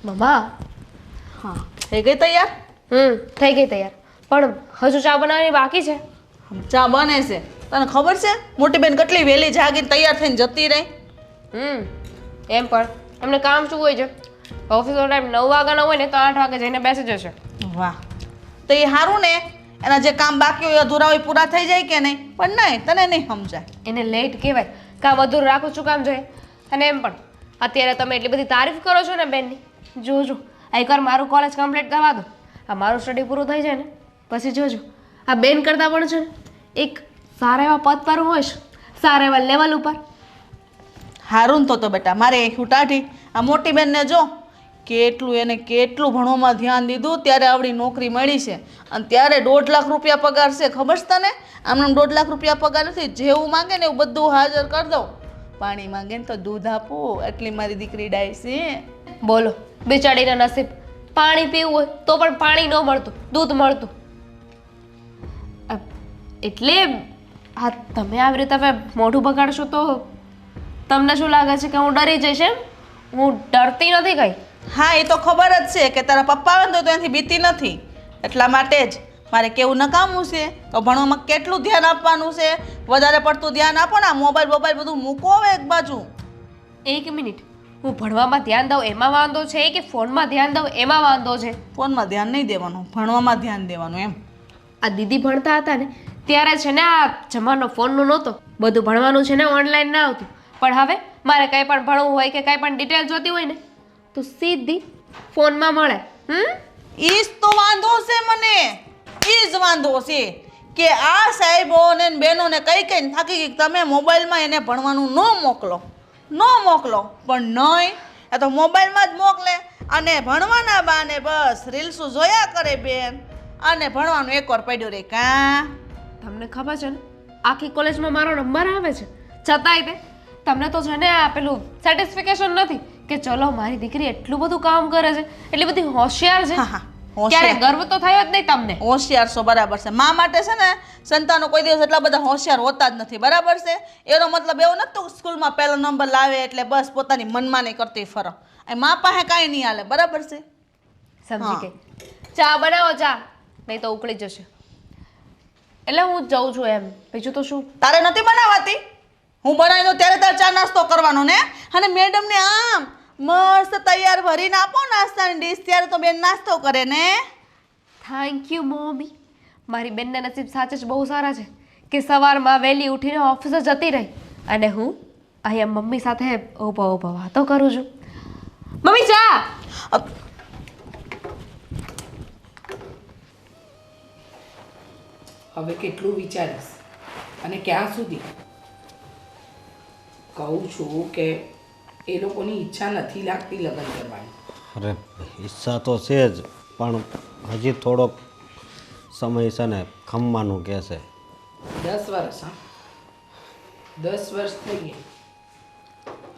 મમ્મા. હા થઈ ગઈ તૈયાર? થઈ ગઈ તૈયાર. પણ હજુ ચા બનાવવાની બાકી છે. ચા બને છે. તને ખબર છે મોટી બેન કેટલી વહેલી જાગીને તૈયાર થઈને જતી રહી? એમ પણ એમને કામ શું હોય છે? ઓફિસનો ટાઈમ 9 વાગ્યાનો હોય ને તો 8 વાગે જઈને બેસી જશે. વાહ, તો એ સારું ને. એના જે કામ બાકી હોય અધૂરા હોય પૂરા થઈ જાય કે નહીં? પણ નહીં, તને નહીં સમજાય. એને લેટ કહેવાય. કામ અધૂરું રાખું શું કામ જોઈએ? અને એમ પણ અત્યારે તમે એટલી બધી તારીફ કરો છો ને બેનની. જોજો એકવાર મારું કોલેજ કમ્પ્લીટ કરવા દો. આ મારું સ્ટડી પૂરું થઈ જાય ને પછી જોજો આ બેન કરતાં પણ છે ને એક સારા એવા પદ પર હોઈશ, સારા એવા લેવલ ઉપર. હારું તો બેટા મારે હું ટાઢી આ મોટી બેનને જો કેટલું ભણવામાં ધ્યાન દીધું ત્યારે આવડી નોકરી મળી છે. અને ત્યારે 1.5 લાખ રૂપિયા પગાર છે. ખબર છે તને? આમને 1.5 લાખ રૂપિયા પગાર નથી. જેવું માંગે ને એવું બધું હાજર કરી દઉં. પાણી માંગે ને તો દૂધ આપું. એટલી મારી દીકરી ડાય છે. બોલો બિચારીના નસીબ. પાણી પીવું હોય તો પણ પાણી ન મળતું, દૂધ મળતું. એટલે આ તમે આવી રીતે હવે મોઢું બગાડશો તો તમને શું લાગે છે કે હું ડરી જઈશ? એમ હું ડરતી નથી કઈ. હા એ તો ખબર જ છે કે તારા પપ્પા આવે ને તો એનાથી બીતી નથી. એટલા માટે જ મારે કેવું નકામું છે તો ભણવામાં કેટલું ધ્યાન આપવાનું છે. વધારે પડતું ધ્યાન આપો ને. મોબાઈલ બધું મૂકો હવે એક બાજુ. એક મિનિટ, હું ભણવામાં ધ્યાન દઉં એમાં વાંધો છે કે ફોનમાં ધ્યાન દઉં એમાં વાંધો છે? ફોનમાં ધ્યાન નહીં દેવાનું, ભણવામાં ધ્યાન દેવાનું એમ. આ દીદી ભણતા હતા ને ત્યારે છે ને આ જમાનો ફોનનો નહોતો. બધું ભણવાનું છે ને ઓનલાઈન ના આવતું. પણ હવે મારે કંઈ પણ ભણવું હોય કે કંઈ પણ ડિટેલ જોતી હોય ને તો સીધી ફોનમાં મળે. ઈ જ તો વાંધો છે મને. ઈ જ વાંધો છે કે આ સાહેબોને ને બહેનોને કઈ થાકી ગઈ તમે મોબાઈલમાં એને ભણવાનું ન મોકલો. પણ નહીં, એ તો મોબાઈલમાં જ મોકલે અને ભણવાના બાને બસ રીલ્સો જોયા કરે બેન. અને ભણવાનું એકવાર પડ્યો રે કાં. તમને ખબર છે ને આખી કોલેજમાં મારો નંબર આવે છે છતાંય તે તમને તો છે ને આ પેલું સેટિસ્ફિકેશન નથી કે ચલો મારી દીકરી એટલું બધું કામ કરે છે, એટલી બધી હોશિયાર છે. ક્યારે ગર્વ તો થયો જ નહીં તમને? હોશિયાર છો બરાબર છે. મા માટે છે ને સંતાનો કોઈ દિવસ એટલા બધા હોશિયાર હોતા જ નથી. બરાબર છે? એનો મતલબ એવો નથી સ્કૂલમાં પહેલો નંબર લાવે એટલે બસ પોતાની મનમાની કરતી ફરો. મા પાસે કાંઈ નહીં હાલે. બરાબર છે? સમજી ગઈ. ચા બનાવો, ચા નહીં તો ઉકળી જશે. એટલે હું જઉં છું એમ, બીજું તો શું. તારે નથી બનાવાતી? હું બનાવી દઉં ત્યારે તારે ચા નાસ્તો કરવાનો ને. અને મેડમને આમ મસ્ત તૈયાર ભરીને આપો નાસ્તાની ડીશ ત્યારે તો બેન નાસ્તો કરે ને. Thank you mummy. મારી બેનના નસીબ સાચે જ બહુ સારા છે કે સવારમાં વહેલી ઉઠીને ઓફિસે જતી રહી અને હું અહીંયા મમ્મી સાથે ઊભા વાતો કરું છું. મમ્મી ચા. હવે કેટલું વિચારીશ અને ક્યાં સુધી? કહું છું કે એ લોકોની ઈચ્છા નથી લાગતી લગ્ન કરવાની. અરે ઈચ્છા તો છે જ પણ હજી થોડોક સમય છે ને ખમવાનું કહે છે. 10 વર્ષ. હા 10 વર્ષ થઈ ગયા,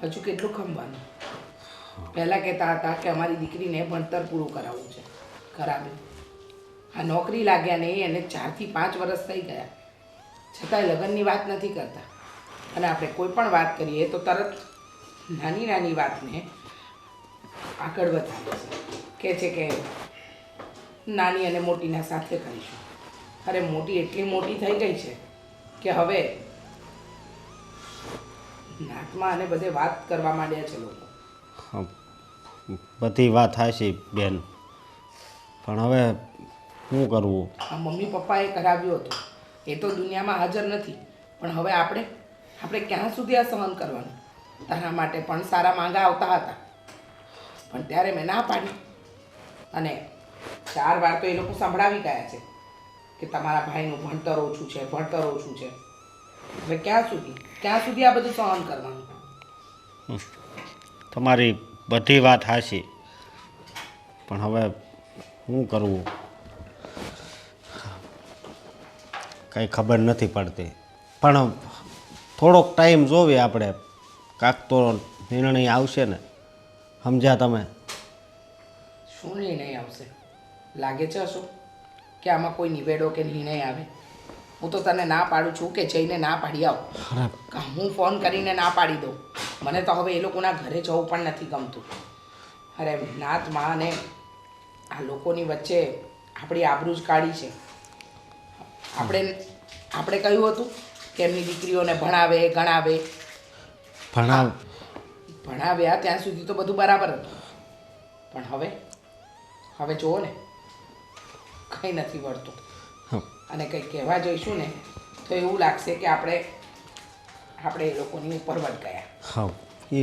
હજુ કેટલું ખમવાનું? પહેલાં કહેતા હતા કે અમારી દીકરીને ભણતર પૂરું કરાવવું છે. કરાવે. આ નોકરી લાગ્યા નહીં એને 4 થી 5 વર્ષ થઈ ગયા છતાંય લગ્નની વાત નથી કરતા. અને આપણે કોઈ પણ વાત કરીએ તો તરત નાની વાતને આગળ વધારે છે. કહે છે કે નાની અને મોટીના સાથે કરીશું. અરે મોટી એટલી મોટી થઈ ગઈ છે કે હવે નાકમાં અને બધે વાત કરવા માંડ્યા છે લોકો. બધી વાત હાશી બેન, પણ હવે શું કરવું? આ મમ્મી પપ્પાએ કરાવ્યો હતો એ તો દુનિયામાં હાજર નથી. પણ હવે આપણે ક્યાં સુધી આ સહન કરવાનું? તારા માટે પણ સારા માંગા આવતા હતા પણ ત્યારે મેં ના પાડી. અને 4 વાર તો એ લોકો સંભળાવી ગયા છે કે તમારા ભાઈનું ભણતર ઓછું છે. હવે ક્યાં સુધી આ બધું સહન કરવાનું? તમારી બધી વાત હાશી પણ હવે શું કરવું કંઈ ખબર નથી પડતી. પણ થોડોક ટાઈમ જોઈએ આપણે, કાંક તો નિર્ણય આવશે ને. સમજ્યા તમે? શું નિર્ણય આવશે? લાગે છે અશોક કે આમાં કોઈ નિવેડો કે નિર્ણય આવે? હું તો તને ના પાડું છું કે જઈને ના પાડી આવ. હું ફોન કરીને ના પાડી દઉં. મને તો હવે એ લોકોના ઘરે જવું પણ નથી ગમતું. અરે નાતમાં અને આ લોકોની વચ્ચે આપણી આબરૂ જ કાઢી છે. આપણે કહ્યું હતું કે એમની દીકરીઓને ભણાવે ગણાવે. ભણાવ્યા ત્યાં સુધી તો બધું બરાબર હતું, પણ હવે જુઓ ને, કંઈ નથી વળતું. અને કંઈ કહેવા જઈશું ને તો એવું લાગશે કે આપણે એ લોકોની ઉપર વટ ગયા. હા, એ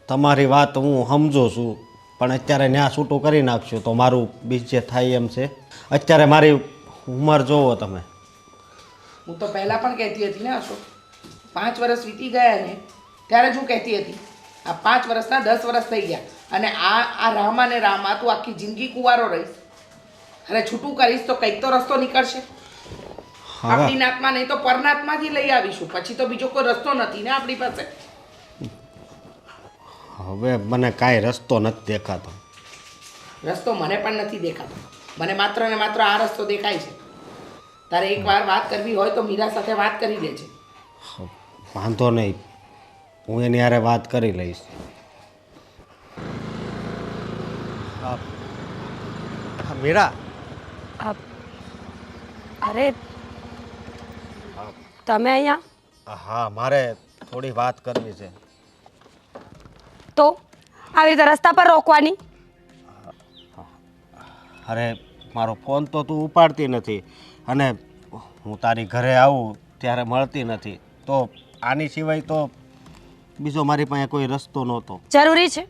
તમારી વાત હું સમજુ છું, પણ અત્યારે ન્યા છૂટું કરી નાખશું તો મારું બીજે થાય એમ છે. અત્યારે મારી ઉંમર જોવો તમે. હું તો પહેલાં પણ કહેતી હતી ને અશોક, 5 વર્ષ વીતી ગયા ને ત્યારે જ હું કહેતી હતી આ 5 વર્ષના 10 વર્ષ થઈ ગયા અને આ રામા ને રામા તું આખી જિંદગી કુંવારો રહીશ. અરે છૂટું કરીશ તો કંઈક તો રસ્તો નીકળશે. આપણી નાતમાં નહીં તો પરનાતમાંથી લઈ આવીશું, પછી તો બીજો કોઈ રસ્તો નથી ને આપણી પાસે. હવે મને કાંઈ રસ્તો નથી દેખાતો. રસ્તો મને પણ નથી દેખાતો. મને માત્ર ને માત્ર આ રસ્તો દેખાય છે. તારે એકવાર વાત કરવી હોય તો મીરા સાથે વાત કરી લેજે. વાંધો નહીં, હું એની હારે વાત કરી લઈશ. મીરા, અરે તમે અહીંયા? હા, મારે થોડી વાત કરવી છે. તો આવી રીતે રસ્તા પર રોકવાની? અરે મારો ફોન તો તું ઉપાડતી નથી અને હું તારી ઘરે આવું ત્યારે મળતી નથી, તો આની સિવાય તો બીજો મારી પાસે કોઈ રસ્તો નહોતો. જરૂરી છે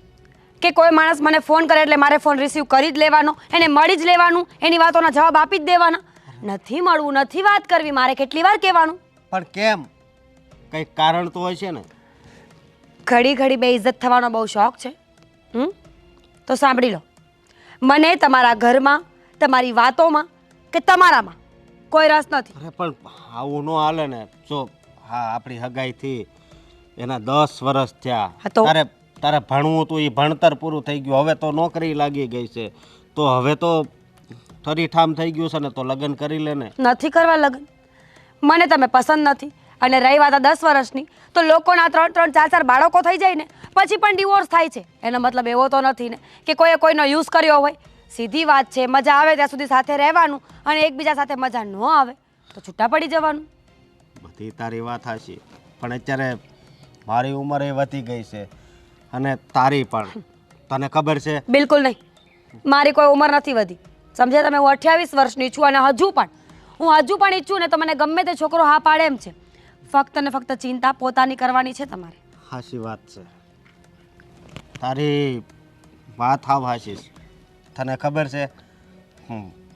કે કોઈ માણસ મને ફોન કરે એટલે મારે ફોન રિસીવ કરી જ લેવાનો, એને મળી જ લેવાનું, એની વાતોના જવાબ આપી જ દેવાના? નથી મળવું, નથી વાત કરવી, મારે કેટલી વાર કહેવાનું? પણ કેમ? કંઈક કારણ તો હોય છે ને. ઘડી ઘડી બે ઇજ્જત થવાનો બહુ શોખ છે. તો સાંભળી લો, મને તમારા ઘરમાં, તમારી વાતોમાં કે તમારામાં કોઈ રસ નથી. અરે પણ આવું ન હાલે ને. જો હા, આપણી હગાઈથી એના 10 વર્ષ થયા. તારે ભણવું હતું, એ ભણતર પૂરું થઈ ગયું, હવે તો નોકરી લાગી ગઈ છે, તો હવે તો ઠરીઠામ થઈ ગયું છે ને, તો લગ્ન કરી લે ને. નથી કરવા લગ્ન, મને તમે પસંદ નથી. અને રહી વાત 10 વર્ષની, તો લોકોના 3-3, 4-4 બાળકો થઈ જાય ને પછી પણ ડિવોર્સ થાય છે. એનો મતલબ એવો તો નથી ને કે કોઈએ કોઈનો યુઝ કર્યો હોય. સીધી વાત છે, મજા આવે ત્યાં સુધી સાથે રહેવાનું, અને એકબીજા સાથે મજા ન આવે તો છૂટા પડી જવાનું. બધી તારી વાત હાચી, પણ અત્યારે મારી ઉંમર એ વધી ગઈ છે અને તારી પણ. તને ખબર છે? બિલકુલ નહીં, મારી કોઈ ઉંમર નથી વધી, સમજ્યા તમે? હું 28 વર્ષની છું અને હજુ પણ ઈચ્છું ને તો મને ગમે તે છોકરો હા પાડે એમ છે. ફક્ત ને ફક્ત ચિંતા પોતાની કરવાની છે તમારે. હાચી વાત છે તારી વાત. હાવ હાચી છે. તને ખબર છે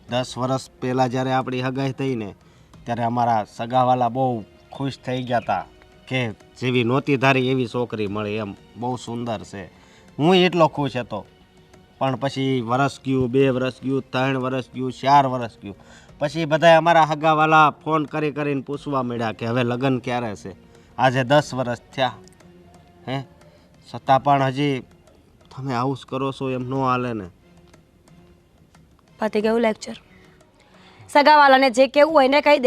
10 વર્ષ પહેલાં જ્યારે આપણી હગાઈ થઈ ને ત્યારે અમારા સગાવાલા બહુ ખુશ થઈ ગયા હતા કે જેવી નહોતી ધારી એવી છોકરી મળી, એમ બહુ સુંદર છે. હું એટલો ખુશ હતો. પણ પછી વર્ષ ગયું, 2 વર્ષ ગયું, 3 વર્ષ ગયું, 4 વર્ષ ગયું, પછી બધાય અમારા હગાવાલા ફોન કરીને પૂછવા માંડ્યા કે હવે લગ્ન ક્યારે છે. આજે 10 વર્ષ થયા હે, છતાં પણ હજી તમે આવું જ કરો છો, એમ ન હાલે ને. પતી ગયું લેક્ચર. સગાવાલાને જે કહેવું હોય એને કહી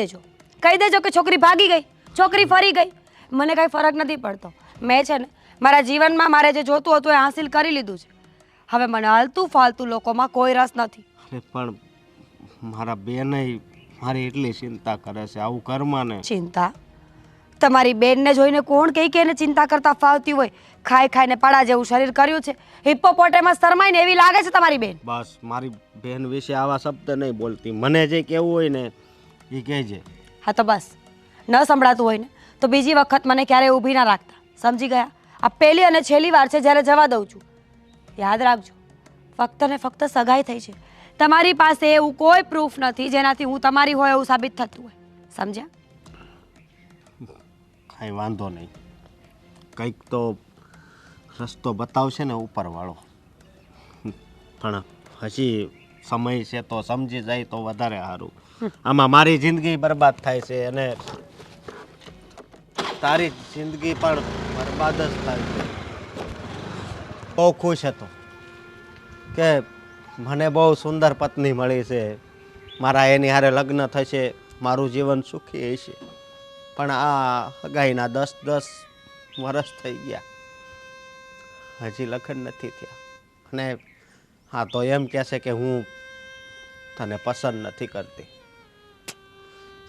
દેજો કે છોકરી ભાગી ગઈ, છોકરી ફરી ગઈ. મને કાંઈ ફરક નથી પડતો. મેં છે ને મારા જીવનમાં મારે જે જોતું હતું એ હાંસિલ કરી લીધું છે. હવે મને હાલતું ફાલતું લોકોમાં કોઈ રસ નથી. અરે પણ મારા બેનય મારી એટલી ચિંતા કરે છે, આવું કરમાં ને. ચિંતા? તમારી બેનને જોઈને કોણ કહે કે એને ચિંતા કરતા ફાવતી હોય? ખાઈને પાડા જેવું શરીર કર્યું છે, હિપ્પોપોટેમસ શરમાઈને એવી લાગે છે તમારી બેન. બસ મારી બેન વિશે આવા શબ્દ નહીં બોલતી. મને જે કહેવું હોય ને એ કહેજે. હા તો બસ, ન સંભળાતું હોય ને તો બીજી વખત મને ક્યારેય ઊભી ના રાખતા, સમજી ગયા? આ પહેલી અને છેલ્લી વાર છે જ્યારે જવા દઉં છું. યાદ રાખજો, ફક્ત ને ફક્ત સગાઈ થઈ છે. તમારી પાસે એવું કોઈ પ્રૂફ નથી જેનાથી હું તમારી હોય એવું સાબિત થતું હોય, સમજ્યા? કાંઈ વાંધો નહીં, કંઈક તો રસ્તો બતાવશે ને ઉપરવાળો. પણ હજી સમય છે તો સમજી જાય તો વધારે સારું. આમાં મારી જિંદગી બરબાદ થાય છે અને તારી જિંદગી પણ બરબાદ જ થાય છે. બહુ ખુશ હતો કે મને બહુ સુંદર પત્ની મળી છે, મારા એની હારે લગ્ન થશે, મારું જીવન સુખી હશે. પણ આ હગાઈના 10 વર્ષ થઈ ગયા, હજી લગ્ન નથી થયા. અને હા તો એમ કહેશે કે હું તને પસંદ નથી કરતી.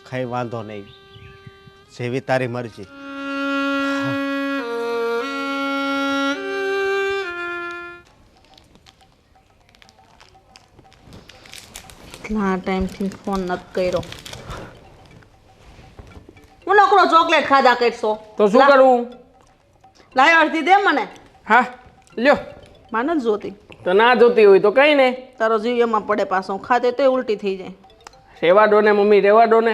કંઈ વાંધો નહીં, જેવી તારી મરજી. કેટલા ટાઈમથી ફોન નથી કર્યો. હું નકરો ચોકલેટ ખાધા કરશો તો શું કરવું? લાય અડધી દે મને. હા લ્યો. માને જ જોતી. તો ના જોતી હોય તો કઈ નહીં. તારો જીવ એમાં પડે પાછો ખાતે તો ઉલટી થઈ જાય. રેવા દો ને મમ્મી, રેવા દો ને.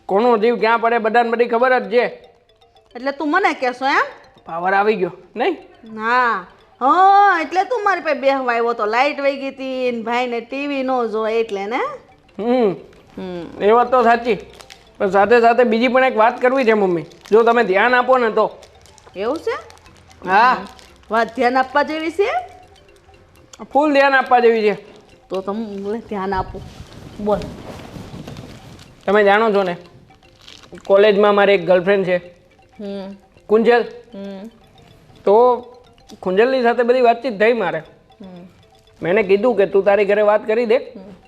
કોનો જીવ ક્યાં પડે બધાને બધી ખબર જ છે. એટલે તું મને કહેશો એમ? પાવર આવી ગયો નહીં? હા હા, એટલે તું મારી પાસે બેહવા આવ્યો તો લાઈટ વહી ગઈ હતી ને ભાઈને ટીવી નો જોવે એટલે ને. એ વાત તો સાચી, પણ સાથે સાથે બીજી પણ એક વાત કરવી છે મમ્મી, જો તમે ધ્યાન આપો ને તો. એવું છે? હા, વાત ધ્યાન આપવા જેવી છે? ફૂલ ધ્યાન આપવા જેવી છે. તો તમે ધ્યાન આપો. બોલ. તમે જાણો છો ને, કોલેજમાં મારી એક ગર્લફ્રેન્ડ છે કુંજલ. તો કુંજલની સાથે બધી વાતચીત થઈ મારે. મેં એને કીધું કે તું તારી ઘરે વાત કરી દે,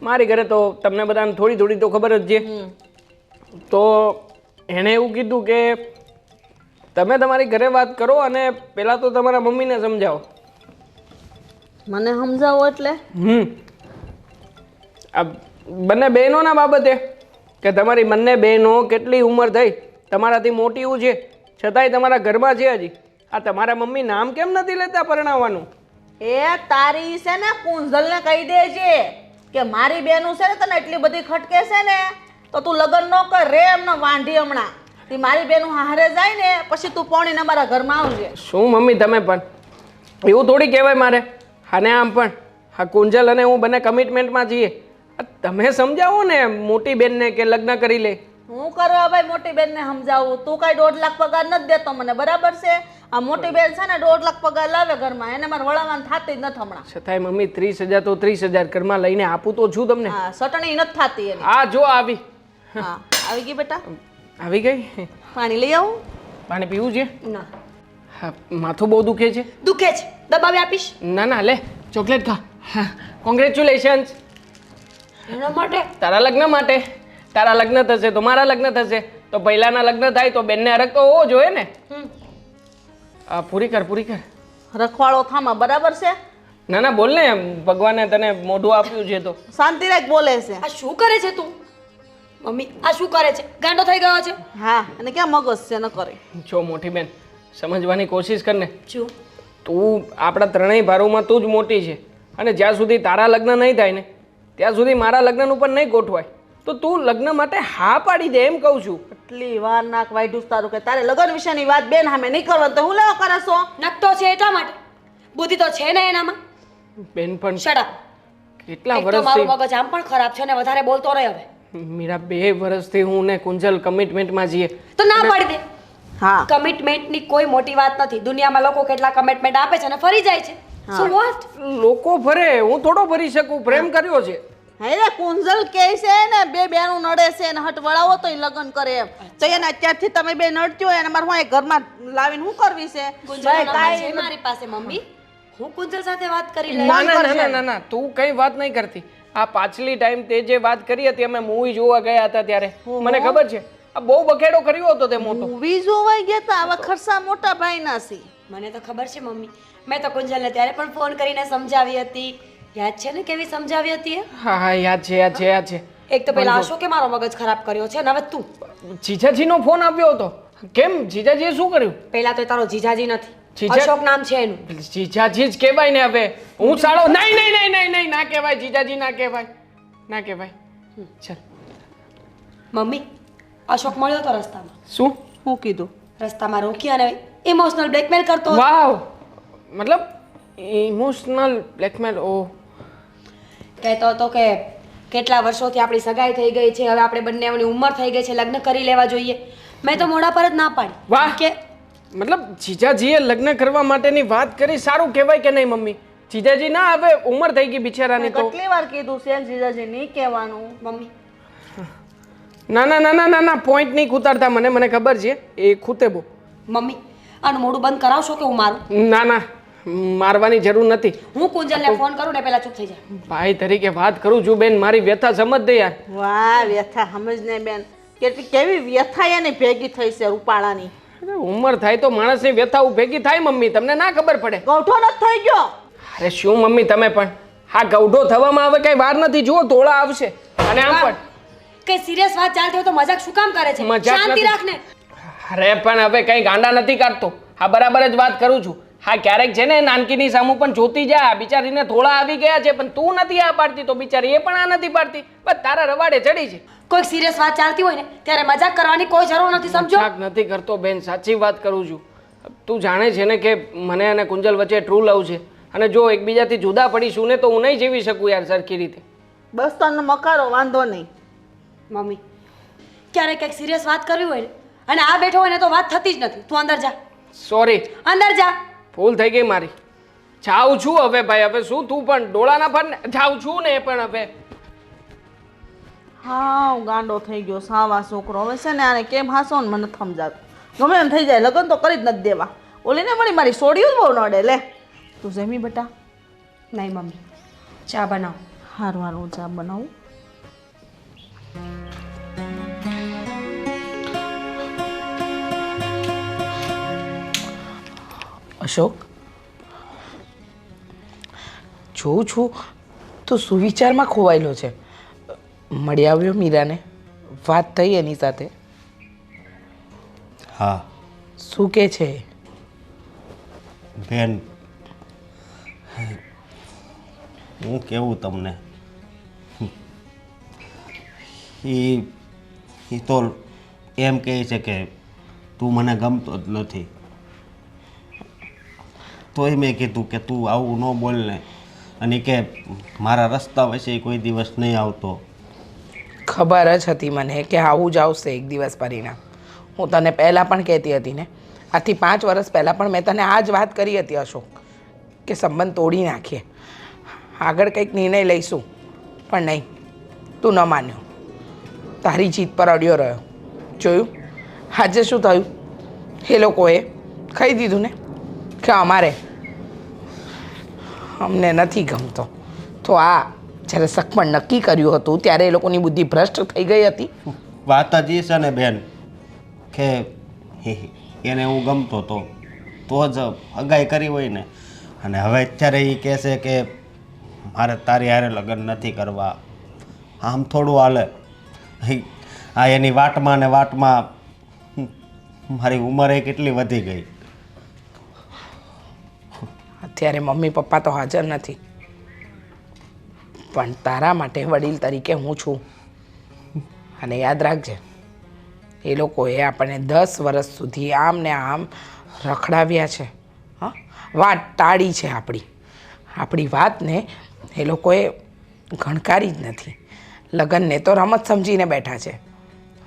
મારી ઘરે તો તમને બધાને થોડી થોડી તો ખબર જ છે. તો એણે એવું કીધું કે તમે તમારી ઘરે વાત કરો અને પહેલાં તો તમારા મમ્મીને સમજાવો. મને સમજાવો એટલે? આ બંને બહેનોના બાબતે કે તમારી બંને બહેનો કેટલી ઉંમર થઈ, તમારાથી મોટી છે છતાંય તમારા ઘરમાં છે હજી. આ તમારા મમ્મી નામ કેમ નથી લેતા પરણાવવાનું? એ તારી છે ને કુંજલને કહી દેજે કે મારી બેનું છે ને તને એટલી બધી ખટકે છે ને તો તું લગ્ન ન કર રે એમને વાંઢી હમણાં. તે મારી બેનું હારે જાય ને પછી તું પોણીને મારા ઘરમાં આવજે. શું મમ્મી તમે પણ એવું થોડી કહેવાય મારે. અને આમ પણ હા કુંજલ અને હું બંને કમિટમેન્ટમાં છીએ. તમે સમજાવો ને મોટી બેનને કે લગ્ન કરી લે. હું કરવા ભાઈ મોટી બેનને સમજાવું? તું કઈ 1.5 લાખ પગાર નથી દેતો મને, બરાબર છે? આ મોટી બેન છે ને 1.5 લાખ પગાર લાવે ઘરમાં, એને મારે વળાવવાનું થતી જ નથી હમણાં. છતાંય મમ્મી 30,000 તો 30,000 ઘરમાં લઈને આપું તો છું તમને. હા, સટણી નથી થતી એની. આ જો આવી. હા, આવી ગઈ બેટા. આવી ગઈ. પાણી લઈ આવું? પાણી પીવું છે? ના હા, માથું બહુ દુખે છે. દુખે છે, દબાવી આપીશ. ના ના લે ચોકલેટ ખા. હા, કોંગ્રેચ્યુલેશન્સ. એના માટે તારા લગ્ન માટે. તારા લગ્ન થશે તો મારા લગ્ન થશે, તો પહેલાના લગ્ન થાય તો બેનને હરખ તો હોવો જોઈએ ને. પૂરી કર પૂરી કર. રખવાડો થામા, બરાબર છે? ના ના બોલ ને, ભગવાને તને મોઢું આપ્યું છે તો. શાંતિ રાખ બોલે છે. આ શું કરે છે તું? મમ્મી આ શું કરે છે? ગાંડો થઈ ગયો છે? હા, અને ક્યાં મગજ છે ન કરે. જો મોટી બેન સમજવાની કોશિશ કર ને. જો તું આપણા ત્રણેય ભારોમાં તું જ મોટી છે, અને જ્યાં સુધી તારા લગ્ન નહીં થાય ને ત્યાં સુધી મારા લગ્ન ઉપર નહીં ગોઠવાય. તો તું લગ્ન માટે હા પાડી દે એમ કહું છું. એટલી વાર નાક વાઢ્યું તારું કે તારે લગ્ન વિશેની વાત બેન સામે નહીં કરવાનું, તો હું લેવા કરશો? નકતો છે એટલા માટે, બુદ્ધિ તો છે ને એનામાં. બેન પણ શટ અપ. કેટલા એક તો મારું વર્ષથી મગજ આમ પણ ખરાબ છે ને વધારે બોલતો રહે હવે. મીરા 2 વર્ષથી હું ને કુંજલ કમિટમેન્ટમાં છીએ. તો ના પાડી દે. હા, કમિટમેન્ટની કોઈ મોટી વાત નથી. દુનિયામાં લોકો કેટલા કમિટમેન્ટ આપે છે અને ફરી જાય છે. So what? લોકો ફરે, હું થોડો ફરી શકું? પ્રેમ કર્યો છે. હે કુંજલ કે છે ને બે બેનું નડે છે ને હટ વળાવો તોય લગ્ન કરે એમ. તો એને અત્યારથી તમે બે નડતી હોય અને મારે હું ઘરમાં લાવીને શું કરવી છે? કુંજલનો નંબર છે મારી પાસે મમ્મી. હું કુંજલ સાથે વાત કરી લઈશ. ના ના ના ના ના તું કઈ વાત નહીં કરતી. આ પાછલી ટાઈમ તે જે વાત કરી હતી, અમે મૂવી જોવા ગયા હતા ત્યારે મને ખબર છે આ બહુ બખેડો કર્યો હતો તે મોટો. મૂવી જોવા ગયા તા? આવા ખર્ચા મોટા ભાઈ ના છે. મને તો ખબર છે મમ્મી. મેં તો કુંજલને ત્યારે પણ ફોન કરીને સમજાવી હતી. યાદ છે ને કેવી સમજાવી હતી એ? હા હા યાદ છે યાદ છે યાદ છે. એક તો પેલા અશોકે મારો મગજ ખરાબ કર્યો છે અને હવે તું. જીજાજીનો ફોન આવ્યો હતો. કેમ જીજાજીએ શું કર્યું? પેલા તો તારો જીજાજી નથી, જીજા- અશોક નામ છે એનું. જીજાજી જ કહેવાય ને હવે. હું સાળો નહીં નહીં નહીં નહીં નહીં ના કહેવાય, જીજાજી ના કહેવાય, ના કહેવાય. ચાલ મમ્મી અશોક મળ્યો તો રસ્તામાં. શું શું કીધું? રસ્તામાં રોકી અને ઇમોશનલ બ્લેકમેલ કરતો હતો. વાવ, મતલબ ઇમોશનલ બ્લેકમેલ. ઓ કહેતો હતો કે કેટલા વર્ષોથી આપણી સગાઈ થઈ ગઈ છે, હવે આપણે બંનેની ઉંમર થઈ ગઈ છે, લગ્ન કરી લેવા જોઈએ. મેં તો મોઢા પર જ ના પાડી. વાહ. કે મતલબ જીજાજીએ લગ્ન કરવા માટેની વાત કરી, સારું કહેવાય કે નહીં મમ્મી? જીજાજી ના હવે ઉંમર થઈ ગઈ બિચારાની તો. કેટલી વાર કીધું છે જીજાજી નહીં કહેવાનું. મમ્મી ના ના ના ના ના ના પોઈન્ટ નહીં ખૂતાડતા મને, મને ખબર છે એ ખૂતે બહુ. મમ્મી આનું મોઢું બંધ કરાવશો કે હું મારું? ના ના મારવાની જરૂર નથી. હું કુંજલને ફોન કરું ને પહેલા ચૂપ થઈ જાય. ભાઈ તરીકે વાત કરું છું બેન, મારી વ્યથા સમજ દે યાર. વાહ વ્યથા સમજને બેન, કેવી વ્યથા એની ભેગી થઈ છે રૂપાળાની. અરે ઉંમર થાય તો માણસની વ્યથા ભેગી થાય મમ્મી, તમને ના ખબર પડે? ગૌઠો નથી થઈ ગયો. અરે શું મમ્મી તમે પણ, હા ગૌઢો થવામાં હવે કઈ વાર નથી, જુઓ તોળા આવશે. અને આમ પણ કઈ સિરિયસ વાત ચાલતી હોય તો મજાક શું કામ કરે છે? મજાક શાંતિ નથી. રાખ ને. અરે પણ હવે કઈ ગાંડા નથી કાઢતો, હા બરાબર જ વાત કરું છું. હા ક્યારેક છે ને નાનકીની સામું પણ જોતી જા, બિચારીને થોડા આવી ગયા છે પણ તું નથી આ પાડતી તો બિચારી એ પણ આ નથી પાડતી, બસ તારા રવાડે ચડી છે. કોઈ સિરિયસ વાત ચાલતી હોય ને ત્યારે મજાક કરવાની કોઈ જરૂર નથી, સમજો? મજાક નથી કરતો બેન, સાચી વાત કરું છું. તું જાણે છે ને કે મને અને કુંજલ વચ્ચે ટ્રુ લવ છે, અને જો એકબીજાથી જુદા પડીશું ને તો હું નહીં જીવી શકું યાર સરખી રીતે. બસ તને મકારો, વાંધો નહીં. મમ્મી ક્યારેક કંઈક સિરિયસ વાત કરવી હોય ને અને આ બેઠો હોય ને તો વાત થતી જ નથી. તું અંદર જા, સોરી, અંદર જા. ભૂલ થઈ ગઈ મારી. જાઉં છું હવે ભાઈ, હવે શું તું પણ ડોળા ના ફર ને. જાઉં છું ને પણ હવે. હા ગાંડો થઈ ગયો સાવા છોકરો. હવે છે ને આને કેમ હાસો ને મને સમજાતું. ગમે એમ થઈ જાય, લગ્ન તો કરી જ નથી દેવા. ઓલીને વળી મારી સોડિયું જ બહુ નડે. લે તું જમી બેટા. નહીં મમ્મી, ચા બનાવો. હારું હારું ચા બનાવું. અશોક, જોઉં છું તું સુવિચારમાં ખોવાયેલો છે. મળી આવ્યો મીરાને, વાત થઈ એની સાથે? હા શું કે છે? બેન હું કેવું તમને, એ તો એમ કહે છે કે તું મને ગમતો જ નથી. તોય મેં કીધું કે તું આવું ન બોલ ને, અને કે મારા રસ્તા વચ્ચે કોઈ દિવસ નહીં આવતો. ખબર જ હતી મને કે આવું જ આવશે એક દિવસ પરિણામ. હું તને પહેલાં પણ કહેતી હતી ને, આથી 5 વર્ષ પહેલાં પણ મેં તને આ જ વાત કરી હતી અશોક, કે સંબંધ તોડી નાખીએ, આગળ કંઈક નિર્ણય લઈશું. પણ નહીં, તું ન માન્યો, તારી જીત પર અડ્યો રહ્યો. જોયું આજે શું થયું? એ લોકોએ કહી દીધું ને કે અમને નથી ગમતો. તો આ જ્યારે સખમણ નક્કી કર્યું હતું ત્યારે એ લોકોની બુદ્ધિ ભ્રષ્ટ થઈ ગઈ હતી. વાત જ એ છે ને બેન કે એને હું ગમતો તો જ અગાઈ કરી હોય ને, અને હવે અત્યારે એ કહે છે કે મારે તારી હારે લગ્ન નથી કરવા. આમ થોડું હાલે. આ એની વાટમાં ને વાટમાં મારી ઉંમરે કેટલી વધી ગઈ. અત્યારે મમ્મી પપ્પા તો હાજર નથી, પણ તારા માટે વડીલ તરીકે હું છું. અને યાદ રાખજે, એ લોકોએ આપણને 10 વર્ષ સુધી આમ ને આમ રખડાવ્યા છે. હા, વાત ટાળી છે આપણી વાતને એ લોકોએ ગણકારી જ નથી. લગ્નને તો રમત સમજીને બેઠા છે.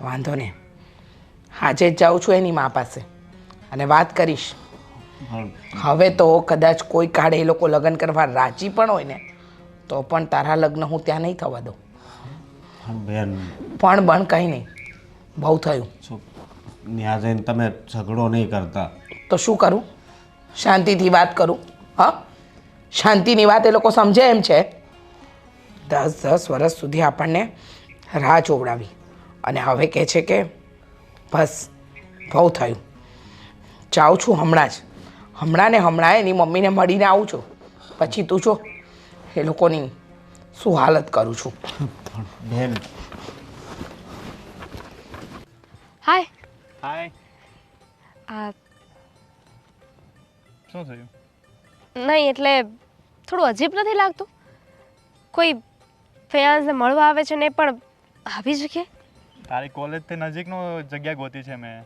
વાંધો નહીં, આજે જ જાઉં છું એની મા પાસે અને વાત કરીશ. હવે તો કદાચ કોઈ કાળે એ લોકો લગ્ન કરવા રાજી પણ હોય ને તો પણ તારા લગ્ન હું ત્યાં નહીં થવા દઉં. બેન પણ બન કંઈ નહીં, બહુ થયું. ત્યાં જઈને તમે ઝઘડો નહીં કરતા તો શું કરું? શાંતિથી વાત કરું? હા, શાંતિની વાત એ લોકો સમજે એમ છે? 10 વર્ષ સુધી આપણને રાહ જોવડાવી અને હવે કહે છે કે બસ બહુ થયું. જાઉં છું હમણાં ને હમણાં એની મમ્મીને મળીને આવું છું. પછી તું જો એ લોકોની શું હાલત કરું છું. બેન હાય. હાય, આ શું થયું? નહીં એટલે થોડું અજીબ નથી લાગતું? કોઈ ફેયાન્સને મળવા આવે છે ને પણ આવી જગ્યાએ? તારી કોલેજથી નજીકનો જગ્યા ગોતી છે મેં.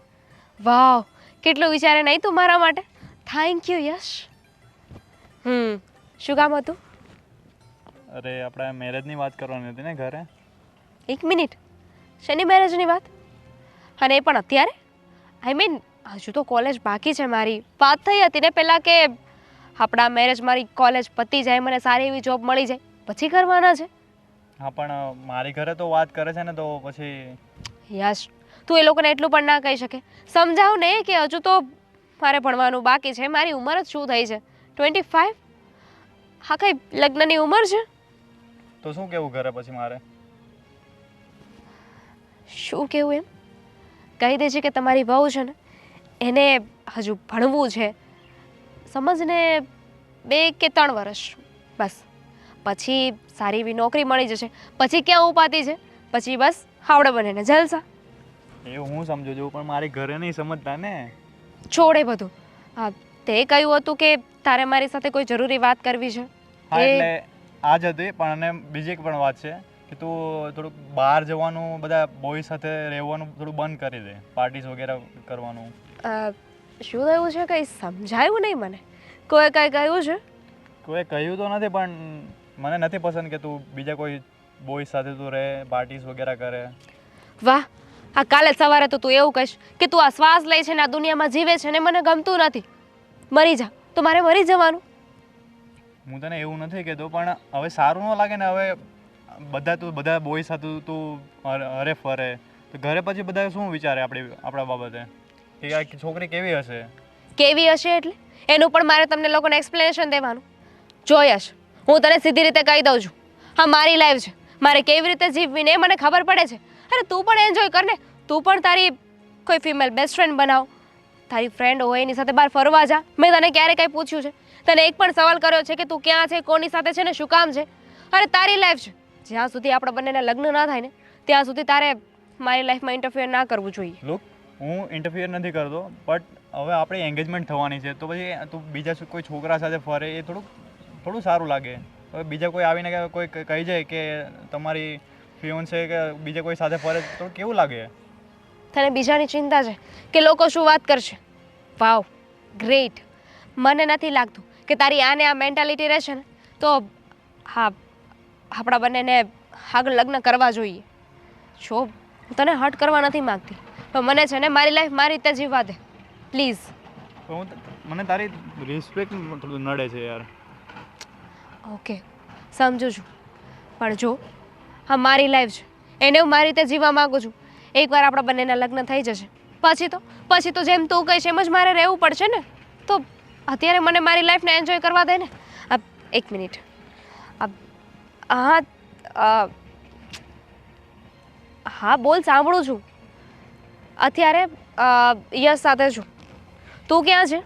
વાવ, કેટલું વિચારે નહીં તું મારા માટે. થેન્ક યુ યશ. શું કામ હતું? અરે આપણે મેરેજની વાત કરવાની હતી ને ઘરે. 1 મિનિટ, શેની મેરેજની વાત? અને એ પણ અત્યારે? આઈ મીન હજુ તો કોલેજ બાકી છે મારી. વાત થઈ હતી ને પહેલાં કે આપણા મેરેજ, મારી કોલેજ પતી જાય, મને સારી એવી જોબ મળી જાય પછી કરવાના છે. હા પણ મારી ઘરે તો વાત કરે છે ને તો પછી. યશ, તું એ લોકોને એટલું પણ ના કહી શકે. સમજાવ ને કે હજુ તો મારે ભણવાનું બાકી છે, મારી ઉંમર જ શું થઈ છે, 25? હા કઈ લગ્નની ઉંમર છે? તો શું કેવું ઘરે પછી મારે? શું કેવું એમ? કહી દે છે કે તમારી વહુ છે ને એને હજુ ભણવું છે, સમજને 2 કે 3 વર્ષ બસ, પછી સારી એવી નોકરી મળી જશે, પછી ક્યાં ઉપાતી છે, પછી બસ હાવડે બને ને જલસા. એવું હું સમજુ છું પણ મારી ઘરે નહીં સમજતા ને. છોડે બધું. હા, તે કહ્યું હતું કે તારે મારી સાથે કોઈ જરૂરી વાત કરવી છે. હા એ એટલે આ જ હતી, પણ અને બીજી એક પણ વાત છે કે તું થોડુંક બહાર જવાનું, બધા બોય સાથે રહેવાનું થોડું બંધ કરી દે, પાર્ટીઝ વગેરે કરવાનું. શું થયું છે? કંઈ સમજાયું નહીં મને. કોઈ કંઈ કહ્યું છે? કોઈ કહ્યું તો નથી, પણ મને નથી પસંદ કે તું બીજા કોઈ બોય સાથે તું રહે, પાર્ટીઝ વગેરે કરે. વાહ, આ કાલે સવારે તો તું એવું કહીશ કે તું આ શ્વાસ લે છે ને આ દુનિયામાં જીવે છે ને મને ગમતું નથી, મરી જા તો મારે મરી જવાનું. હું તને એવું નથી કહેતો, પણ હવે સારું ન લાગે ને. હવે બધા બોય સાથે તું હરે ફરે તો ઘરે પછી બધા શું વિચારે આપણા બાબતે કે આ છોકરી કેવી હશે? કેવી હશે એટલે એનું પણ મારે તમને લોકોને એક્સપ્લેનેશન દેવાનું જોયશ. હું તને સીધી રીતે કહી દઉં છું, હા મારી લાઈફ છે, મારે કેવી રીતે જીવવી ને એ મને ખબર પડે છે. અરે તું પણ એન્જોય કર ને, તું પણ તારી કોઈ ફિમેલ બેસ્ટ ફ્રેન્ડ બનાવ, તારી ફ્રેન્ડ હોય એની સાથે બહાર ફરવા જા. મેં તને ક્યારે કંઈ પૂછ્યું છે? તને એક પણ સવાલ કર્યો છે કે તું ક્યાં છે, કોની સાથે છે ને શું કામ છે? અરે તારી લાઈફ છે, જ્યાં સુધી આપણા બંનેના લગ્ન ના થાય ને ત્યાં સુધી તારે મારી લાઈફમાં ઇન્ટરફિયર ના કરવું જોઈએ. લુક, હું ઇન્ટરફિયર નથી કરતો, બટ હવે આપણી એન્ગેજમેન્ટ થવાની છે તો પછી તું બીજા કોઈ છોકરા સાથે ફરે એ થોડું સારું લાગે. હવે બીજા કોઈ આવીને કોઈ કહી જાય કે તમારી ફિયોન્સે કે બીજા કોઈ સાથે ફરે તો કેવું લાગે? તને બીજાની ચિંતા છે કે લોકો શું વાત કરશે? વાવ, ગ્રેટ. મને નથી લાગતું કે તારી આને આ મેન્ટાલિટી રહેશે ને તો હા આપણા બંનેને આગળ લગ્ન કરવા જોઈએ. જો હું તને હર્ટ કરવા નથી માગતી, પણ મને છે ને મારી લાઈફ મારી રીતે જીવવા દે પ્લીઝ. મને તારી રિસ્પેક્ટ થોડું નડે છે યાર. ઓકે, સમજુ છું, પણ જો હા મારી લાઈફ છે, એને હું મારી રીતે જીવવા માગું છું. એકવાર આપણા બંનેના લગ્ન થઈ જશે પછી તો જેમ તું કહીશ એમ જ મારે રહેવું પડશે ને. તો અત્યારે મને મારી લાઈફને એન્જોય કરવા દે ને. એક મિનિટ. હા બોલ, સાંભળું છું. અત્યારે યશ સાથે છું. તું ક્યાં છે?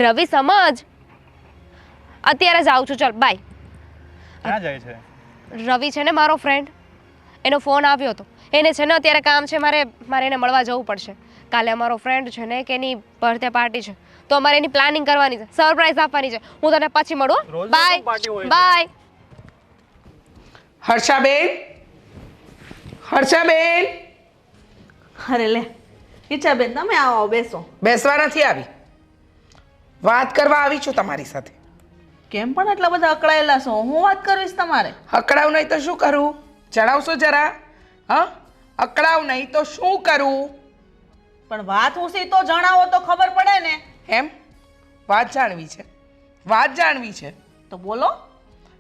રવિ સમજ, અત્યારે જ આવું છું, ચાલ બાય. ક્યાં જાય છે? રવિ છે ને મારો ફ્રેન્ડ, એનો ફોન આવ્યો હતો, એને છે ને અત્યારે કામ છે, મારે એને મળવા જવું પડશે. કાલે અમારો ફ્રેન્ડ છે ને કે એની બર્થડે પાર્ટી છે તો અમારે એની પ્લાનિંગ કરવાની છે, સરપ્રાઈઝ આપવાની છે. હું તને પછી મળું. Bye bye. હર્ષાબેન, અરે લે ઈચ્છાબેન, તમે આવો, બેસો. બેસવા નથી આવી, વાત કરવા આવી છું તમારી સાથે. કેમ પણ એટલા બધા અકળાયેલા છો? હું વાત કરીશ તમારે. અકળાવ નહીં તો શું કરું જણાવશો જરા? હા, અકળાવ નહીં તો શું કરું? પણ વાત હું સી તો જણાવો તો ખબર પડે ને. એમ વાત જાણવી છે તો બોલો.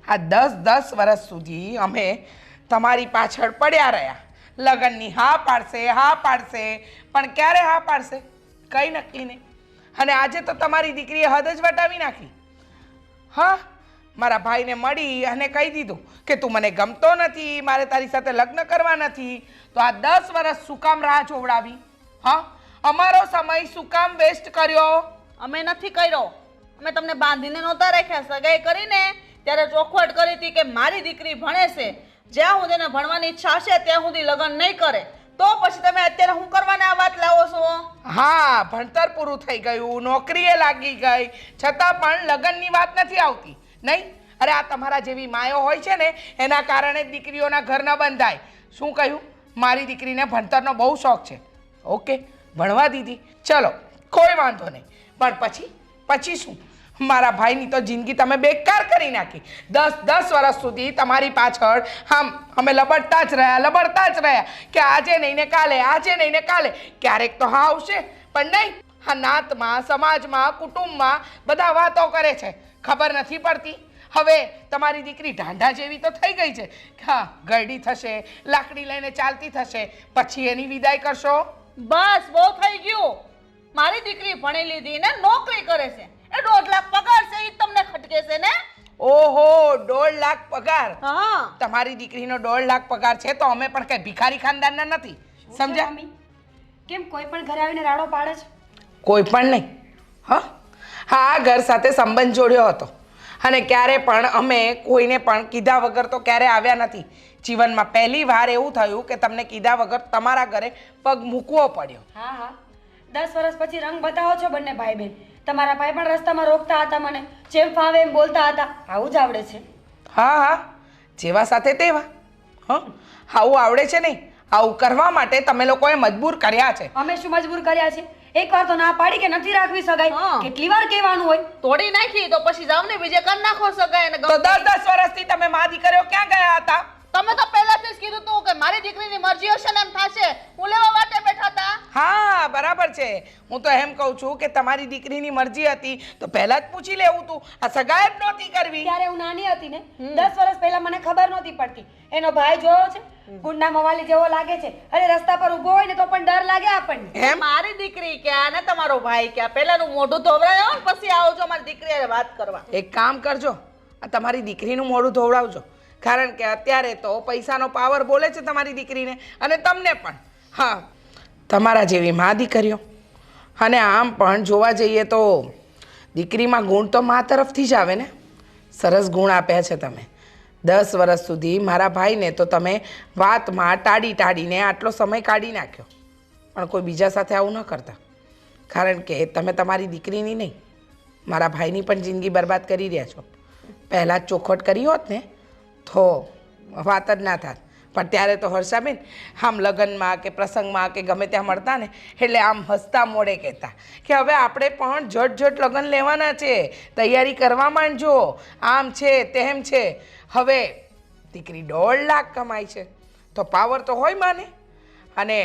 આ 10 વર્ષ સુધી અમે તમારી પાછળ પડ્યા રહ્યા, લગ્નની હા પાડશે, પણ ક્યારે હા પાડશે કંઈ નક્કી નહીં. અને આજે તો તમારી દીકરીએ હદ જ વટાવી નાખી. હા, મારા ભાઈને મળી અને કહી દીધું કે તું મને ગમતો નથી, મારે તારી સાથે લગ્ન કરવા નથી. તો આ 10 વર્ષ શું કામ રાહ જોવડાવી? હા, અમારો સમય શું કામ વેસ્ટ કર્યો? અમે નથી કર્યો, અમે તમને બાંધીને નહોતા રાખ્યા. સગાઈ કરીને ત્યારે ચોખવટ કરી હતી કે મારી દીકરી ભણે છે, જ્યાં સુધી એને ભણવાની ઈચ્છા હશે ત્યાં સુધી લગ્ન નહીં કરે. તો પછી તમે અત્યારે શું કરવાને આ વાત લાવો છો? હા, ભણતર પૂરું થઈ ગયું, નોકરીએ લાગી ગઈ, છતાં પણ લગ્નની વાત નથી આવતી નહીં? અરે આ તમારા જેવી માયો હોય છે ને એના કારણે દીકરીઓના ઘર ન બંધાય. શું કહ્યું? મારી દીકરીને ભણતરનો બહુ શોખ છે. ઓકે, ભણવા દીધી, ચલો કોઈ વાંધો નહીં. પણ પછી શું? મારા ભાઈની તો જિંદગી તમે બેકાર કરી નાખી. 10 વર્ષ સુધી તમારી પાછળ અમે લબડતા જ રહ્યા કે આજે નહીં ને કાલે, ક્યારેક તો હા આવશે, પણ નહીં. હા, નાતમાં, સમાજમાં, કુટુંબમાં બધા વાતો કરે છે, ખબર નથી પડતી. હવે તમારી દીકરી ઢાંઢા જેવી તો થઈ ગઈ છે. હા, ગરડી થશે, લાકડી લઈને ચાલતી થશે, પછી એની વિદાય કરશો? બસ બહુ થઈ ગયું. મારી દીકરી ભણી લીધી ને નોકરી કરે છે એ 1.5 લાખ પગાર છે, ઈ તમને ખટકે છે ને? ઓહો 1.5 લાખ પગાર. હા. તમારી દીકરીનો 1.5 લાખ પગાર છે તો અમે પણ કઈ ભિખારી ખાનદાનના નથી. સમજ્યા? મમ્મી કેમ કોઈ પણ ઘરે આવીને રાડો પાડે છે? કોઈ પણ નહીં. હા હા, ઘર સાથે સંબંધ જોડ્યો હતો અને ક્યારે પણ અમે કોઈને પણ કીધા વગર તો ક્યારે આવ્યા નથી. જીવનમાં પહેલી વાર એવું થયું કે તમને કીધા વગર તમારા ઘરે પગ મૂકવો પડ્યો. હા હા 10 વર્ષ પછી રંગ બતાવો છો બંને ભાઈ બહેન. તમારા ભાઈ પણ રસ્તામાં રોકતા હતા મને, જેમ ફાવે એમ બોલતા હતા. આવું જ આવડે છે. હા હા, જેવા સાથે તેવા. હા, આવું આવડે છે નહીં. આવું કરવા માટે તમે લોકોએ મજબૂર કર્યા છે. અમે શું મજબૂર કર્યા છે? એકવાર તો ના પાડી કે નથી રાખવી સગાઈ. હા. કેટલી વાર કહેવાનું હોય? તોડી નાખી તો પછી જાવ ને બીજે કરી નાખો સગાઈ ને તો 10-10 વર્ષથી તમે મા દીકરીઓ ક્યાં ગયા હતા? તમે તો પહેલાથી જ કીધું તું કે મારી દીકરીની મરજી હશે ને એમ થશે. હું લેવા માટે બેઠા હતા. હા બરાબર છે. હું તો એમ કહું છું કે તમારી દીકરીની મરજી હતી તો પહેલા જ પૂછી લેવું તું. આ સગાઈ જ નહોતી કરવી. ત્યારે હું નાની હતી ને 10 વર્ષ પહેલા મને ખબર નહોતી પડતી. એનો ભાઈ જોયો છે, ગુંડા મવાલી જેવો લાગે છે. અરે રસ્તા પર ઊભો હોય ને તો પણ ડર લાગે આપણને. એમ? મારી દીકરી ક્યાં ને તમારો ભાઈ ક્યાં? પહેલાનું મોઢું ધોવરાયો ને પછી આવજો મારી દીકરી હારે વાત કરવા. એક કામ કરજો, આ તમારી દીકરીનું મોઢું ધોવડાવજો. કારણ કે અત્યારે તો પૈસાનો પાવર બોલે છે તમારી દીકરીને અને તમને પણ. હા, તમારા જેવી મા દીકરીઓ. અને આમ પણ જોવા જઈએ તો દીકરીમાં ગુણ તો મા તરફથી જ આવે ને. સરસ ગુણ આપ્યા છે તમે. 10 વર્ષ સુધી મારા ભાઈને તો તમે વાતમાં ટાળીને આટલો સમય કાઢી નાખ્યો. પણ કોઈ બીજા સાથે આવું ન કરતા. કારણ કે તમે તમારી દીકરીની નહીં, મારા ભાઈની પણ જિંદગી બરબાદ કરી રહ્યા છો. પહેલાં જ ચોખવટ કરી હોત ને તો વાત જ ના થાત. પણ ત્યારે તો હર્ષાબેન આમ લગ્નમાં કે પ્રસંગમાં કે ગમે ત્યાં મળતા ને એટલે આમ હસતા મોડે કહેતા કે હવે આપણે પણ ઝટ લગ્ન લેવાના છે, તૈયારી કરવા માંડજો, આમ છે તેમ છે. હવે દીકરી 1.5 લાખ કમાય છે તો પાવર તો હોય માને. અને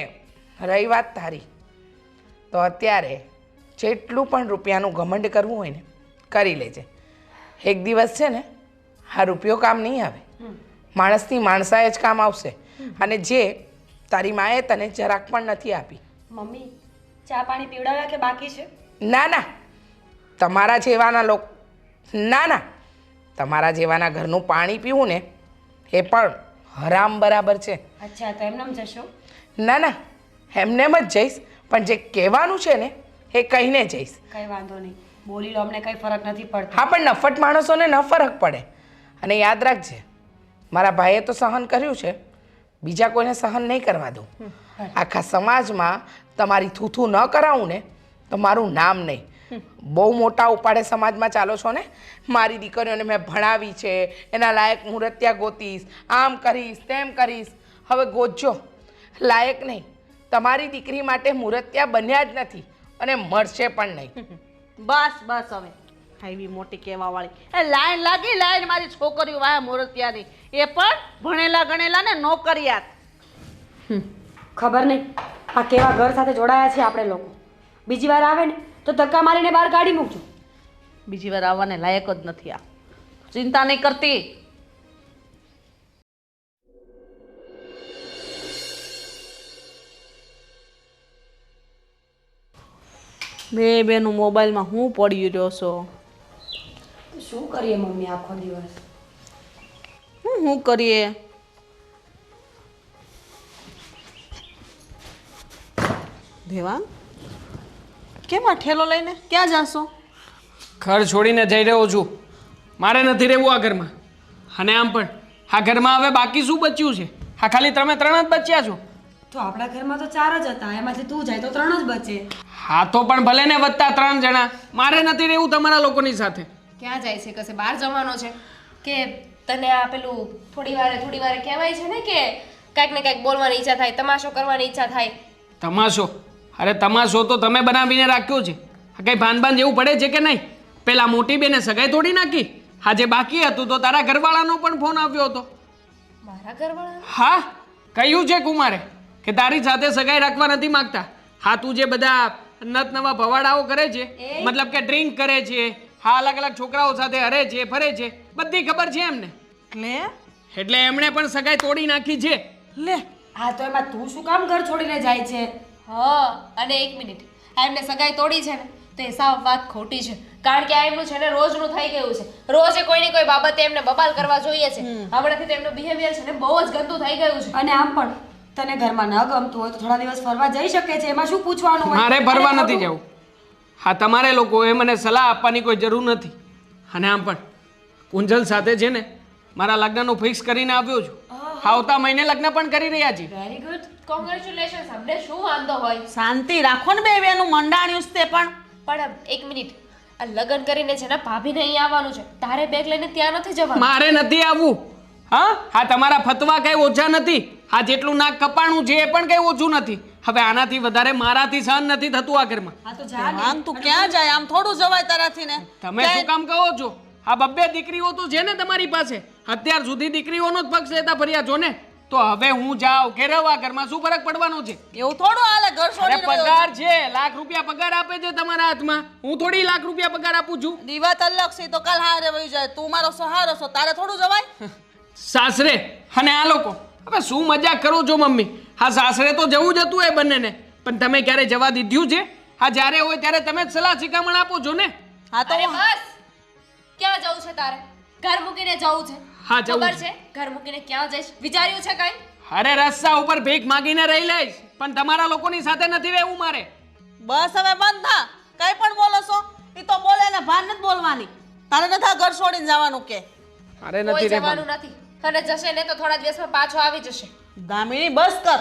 રહી વાત તારી, તો અત્યારે જેટલું પણ રૂપિયાનું ઘમંડ કરવું હોય ને કરી લેજે. એક દિવસ છે ને આ રૂપિયો કામ નહીં આવે, માણસની માણસાએ જ કામ આવશે. અને જે તારી માએ તને જરાક પણ નથી આપી. મમ્મી ચા પાણી પીવડાવ્યા કે બાકી છે? ના ના, તમારા જેવાના લોકો, ના ના, તમારા જેવાના ઘરનું પાણી પીવું ને એ પણ હરામ બરાબર છે. અચ્છા, તો એમનેમ જશો? ના ના, એમનેમ જ જઈશ, પણ જે કહેવાનું છે ને એ કહીને જઈશ. કઈ વાંધો નહીં, બોલી લો, અમને કઈ ફરક નથી પડતો. હા, પણ નફટ માણસોને ન ફરક પડે. અને યાદ રાખજે, મારા ભાઈએ તો સહન કર્યું છે, બીજા કોઈને સહન નહીં કરવા દઉં. આખા સમાજમાં તમારી થૂથું ન કરાવું ને તો મારું નામ નહીં. બહુ મોટા ઉપાડે સમાજમાં ચાલો છો ને. મારી દીકરીઓને મેં ભણાવી છે, એના લાયક મૂર્તિયા ગોતીશ, આમ કરીશ તેમ કરીશ. હવે ગોતજો, લાયક નહીં. તમારી દીકરી માટે મૂર્તિયા બન્યા જ નથી અને મળશે પણ નહીં. બસ બસ હવે આવી મોટી કહેવા વાળી એ લાઈન લાગી મારી છોકરીઓ વાહ મૂર્તિયાની, એ પણ ભણેલા ગણેલા ને નોકરિયાત. ખબર નહીં આ કેવા ઘર સાથે જોડાયા છે આપણે લોકો. બીજી વાર આવે ને તો ધક્કા મારીને બહાર કાઢી મૂકજો. બીજી વાર આવવાને લાયક જ નથી આ. ચિંતા નહીં કરતી. બે બેનું મોબાઈલમાં હું પડી રહ્યો છો? શું કરીએ મમ્મી આખો દિવસ? શું કરીએ? દેવાંગ, કેમ આ ઠેલો લઈને ક્યાં જાશો? ઘર છોડીને જઈ રહ્યો છું. મારે નથી રહેવું આ ઘરમાં. અને આમ પણ આ ઘરમાં હવે બાકી શું બચ્યું છે? આ ખાલી તમે 3 જ બચ્યા છો. તો આપણા ઘરમાં તો 4 જ હતા, એમાંથી તું જાય તો 3 જ બચે. હા તો પણ ભલે ને વધતા 3 જણા. મારે નથી રહેવું તમારા લોકોની સાથે. ક્યાં જાય છે? કશે બહાર જવાનો છે કે તને આ પેલું થોડી વારે કહેવાય છે ને કે કાંઈક ને કાંઈક બોલવાની ઈચ્છા થાય, તમાશો કરવાની ઈચ્છા થાય? તમાશો? અરે તમાશો તો તમે બનાવીને રાખ્યો છે. આ કંઈ ભાન જેવું પડે છે કે નહીં? પેલા મોટી બેને સગાઈ તોડી નાખી. આજે બાકી હતું તો તારા ઘરવાળાનો પણ ફોન આવ્યો હતો. મારા ઘરવાળા? હા, કહ્યું છે કુમારે કે તારી સાથે સગાઈ રાખવા નથી માંગતા. હા, તું જે બધા નત નવા ભવાડાઓ કરે છે, મતલબ કે ડ્રિંક કરે છે, હા અલગ અલગ છોકરાઓ સાથે હરે છે ફરે છે, બધી ખબર છે એમને. એટલે એમણે પણ સગાઈ તોડી નાખી છે. લે, હા તો એમાં તું શું કામ ઘર છોડીને જાય છે? હા, અને 1 મિનિટ, આ એમને સગાઈ તોડી છે ને તો એ સાવ વાત ખોટી છે. કારણ કે આ એમનું છે ને રોજનું થઈ ગયું છે. રોજે કોઈની કોઈ બાબતે એમને બબાલ કરવા જોઈએ છે. હમણાંથી તો એમનું બિહેવિયર છે ને બહુ જ ગંદુ થઈ ગયું છે. અને આમ પણ તને ઘરમાં ન ગમતું હોય તો થોડા દિવસ ફરવા જઈ શકે છે, એમાં શું પૂછવાનું હોય? મારે ફરવા અને નથી જવું. હા, તમારે લોકોએ મને સલાહ આપવાની કોઈ જરૂર નથી. અને આમ પણ કુંજલ સાથે છે ને મારા લગ્નનું ફિક્સ કરીને આવ્યો છું. આવતા મહિને લગ્ન પણ કરી રહ્યા છીએ. Very good. કોંગ્રેચ્યુલેશન્સ. અમને શું વાંધો હોય? શાંતિ રાખો ને બે બેનું મંડાણ્યું છે તે પણ. પણ એક મિનિટ, આ લગ્ન કરીને છે ને ભાભીને અહીં આવવાનું છે. તારે બેગ લઈને ત્યાં નથી જવાનું. મારે નથી આવવું. હા, તમારા ફતવા કઈ ઓછા નથી. આ જેટલું નાક કપાણું છે એ પણ કઈ ઓછું નથી. હવે આનાથી વધારે મારાથી સહન નથી થતું આ ઘરમાં. હા તો જા ને. આમ તું ક્યાં જાય? આમ થોડું જવાય તારાથી ને. તમે શું કામ કહો છો? આ બબ્બે દીકરીઓ તો છે ને તમારી પાસે. અત્યાર સુધી દીકરીઓનો જ પક્ષ લેતા ફર્યા છો ને. તો હવે હું જાઉં કે રહું આ ઘરમાં શું ફરક પડવાનો છે? એવું થોડું હાલે ઘર અરે છોડીને વયો પગાર છે, લાખ રૂપિયા પગાર આપે છે તમારા હાથમાં. હું થોડી લાખ રૂપિયા પગાર આપું છું. દીવાત અલગ છે તો કાલ હારે વહી જાય. તું મારો સહારો છો, તારે થોડું જવાય? સાસરે અને આ લોકો હવે શું મજાક કરો છો મમ્મી? હા, સાસરે તો જવું જ હતું એ બંનેને, પણ તમે ક્યારે જવા દીધું છે? હા, જ્યારે હોય ત્યારે તમે જ સલાહ શિખામણ આપો છો ને. હા તો અરે બસ, ક્યાં જવું છે તારે? ઘર મૂકીને જવું છે? હા, જવું ખબર છે. છે ઘર મૂકીને ક્યાં જઈશ? વિચાર્યું છે કઈ? અરે રસ્તા ઉપર ભીખ માગીને રહી લઈશ, પણ તમારા લોકોની સાથે નથી રહેવું મારે. બસ હવે બંધ થા. કઈ પણ બોલો છો ઈ તો બોલે ને ભાન નથી બોલવાની. તારે નથી આ ઘર છોડીને જવાનું કે? અરે કોઈ નથી જવાનું રહેવાનું. નથી. અને જશે ને તો થોડા દિવસમાં પાછો આવી જશે. દામિની બસ કર.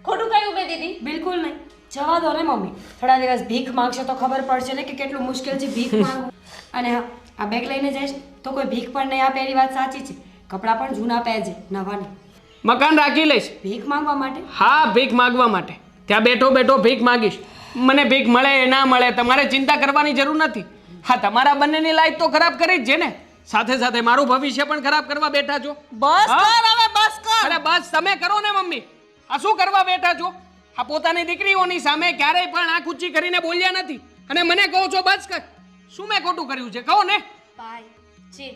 ખોટું કહ્યું મેં દીદી? બિલકુલ નહીં. જવા દો ને મમ્મી. થોડા દિવસ ભીખ માંગશે તો ખબર પડશે ને કે કેટલું મુશ્કેલ છે ભીખ માંગવું. અને હા, આ બેગ લઈને જઈશ તો કોઈ ભીખ પણ નહીં આપે, એની વાત સાચી છે. કપડાં પણ જૂના પહેરજે, નવા નહીં. મકાન રાખી લઈશ. ભીખ માંગવા માટે? હા, ભીખ માગવા માટે. ત્યાં બેઠો બેઠો ભીખ માગીશ. મને ભીખ મળે ના મળે તમારે ચિંતા કરવાની જરૂર નથી. હા, તમારા બંનેની લાઈફ તો ખરાબ કરી જ છે ને, સાથે સાથે મારું ભવિષ્ય પણ ખરાબ કરવા બેઠા છો. બસ હા? કર હવે, બસ કર. અરે બસ તમે કરો ને મમ્મી. આ શું કરવા બેઠા છો? આ પોતાની દીકરીઓની સામે ક્યારેય પણ આંખ ઊંચી કરીને બોલ્યા નથી અને મને કહો છો બસ કર. શું મેં ખોટું કર્યું છે કહો ને? ભાઈ ચીલ,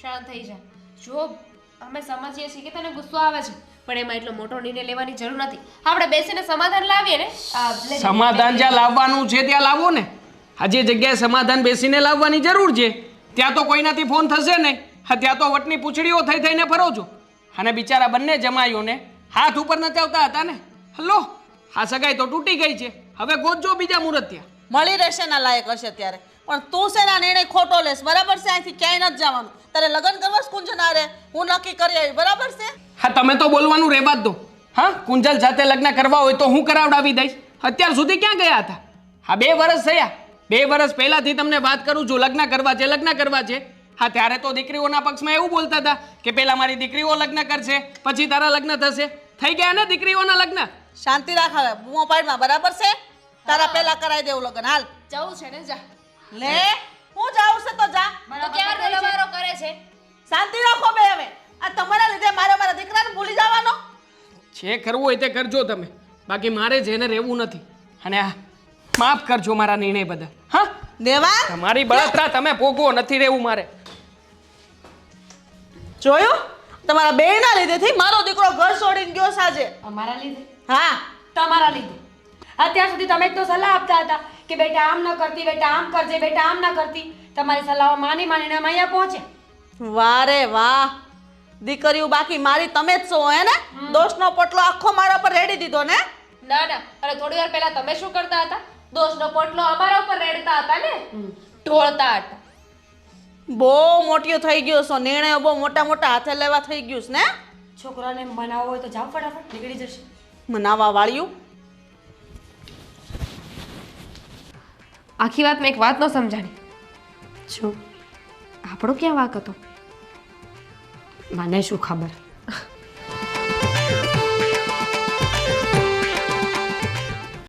શાંત થઈ જા. જો અમે સમજીએ છીએ કે તને ગુસ્સો આવે છે, પણ એમાં એટલો મોટો નિર્ણય લેવાની જરૂર નથી. આપણે બેસીને સમાધાન લાવીએ ને. સમાધાન જ્યાં લાવવાનું છે ત્યાં લાવો ને. આ જે જગ્યાએ સમાધાન બેસીને લાવવાની જરૂર છે ત્યાં તો કોઈનાથી ફોન થશે નહીં. હા, ત્યાં તો વટની પૂંછડીઓ થઈ થઈને ફરો છો. અને બિચારા બંને જમાઈઓને હાથ ઉપર નચાવતા હતા ને. હલો, આ સગાઈ તો તૂટી ગઈ છે. હવે ગોતજો બીજા મુહૂર્ત ત્યાં. મળી રહેશે ના લાયક હશે ત્યારે. પણ તું શેના નિર્ણય ખોટો લેશ? બરાબર છે? અહીંથી ક્યાંય નથી જવાનું. તારે લગ્ન કરવા કુંજના રે હું નક્કી કરી આવી. બરાબર છે? હા, તમે તો બોલવાનું રહેવા જ દો. હા, કુંજલ સાથે લગ્ન કરવા હોય તો હું કરાવડાવી દઈશ. અત્યાર સુધી ક્યાં ગયા હતા? હા, 2 વર્ષ થયા. 2 વર્ષ પહેલાથી તમને વાત કરું છું લગ્ન કરવા છે, લગ્ન કરવા છે. હા, ત્યારે તો દીકરીઓના પક્ષમાં એવું બોલતા હતા કે પહેલા મારી દીકરીઓ લગ્ન કરશે પછી તારા લગ્ન થશે. થઈ ગયા ને દીકરીઓના લગ્ન. શાંતિ રાખ હવે. બૂમો પાડમાં. બરાબર છે? તારા પહેલા કરાવી દેવું લગ્ન. હાલ જવું છે ને જા. લે હું જાઉં છે તો જા. તો ક્યારનો લવારો કરે છે? શાંતિ રાખો બે હવે. આ તમારા લીધે મારા દીકરાને ભૂલી જવાનો. જે કરવું હોય તે કરજો તમે, બાકી મારે જેને રહેવું નથી. અને આ માફ કરજો મારા નિર્ણય બધા. હા, દેવા તમારી બળતરા તમે ભોગવો, નથી રહેવું મારે. જોયું? તમારા બેયના લીધેથી મારો દીકરો ઘર છોડીને ગયો સાજે. અમારા લીધે? હા, તમારા લીધે. અત્યાર સુધી તમે જ તો સલાહ આપતા હતા કે બેટા આમ ન કરતી, બેટા આમ કરજે, બેટા આમ ન કરતી. તમારી સલાહો માની માનીને અમે અહીંયા પહોંચ્યા. વાહ રે વાહ. દીકરીઓ બાકી મારી તમે જ છો હે ને? દોષનો પોટલો આખો મારા પર રેડી દીધો ને? ના ના, અને થોડી વાર પહેલા તમે શું કરતા હતા? દોષનો પોટલો અમારા ઉપર રેડતા હતા ને, ઢોળતા હતા. બહુ મોટીઓ થઈ ગયો છો. નિર્ણયો બહુ મોટા મોટા હાથે લેવા થઈ ગયું છે ને? છોકરાને મનાવવો હોય તો જાઓ ફટાફટ, નીકળી જશે. મનાવા વાળ્યું. આખી વાત મેં એક વાત ન સમજાણી. શું? આપણો ક્યાં વાંક હતો? મને શું ખબર?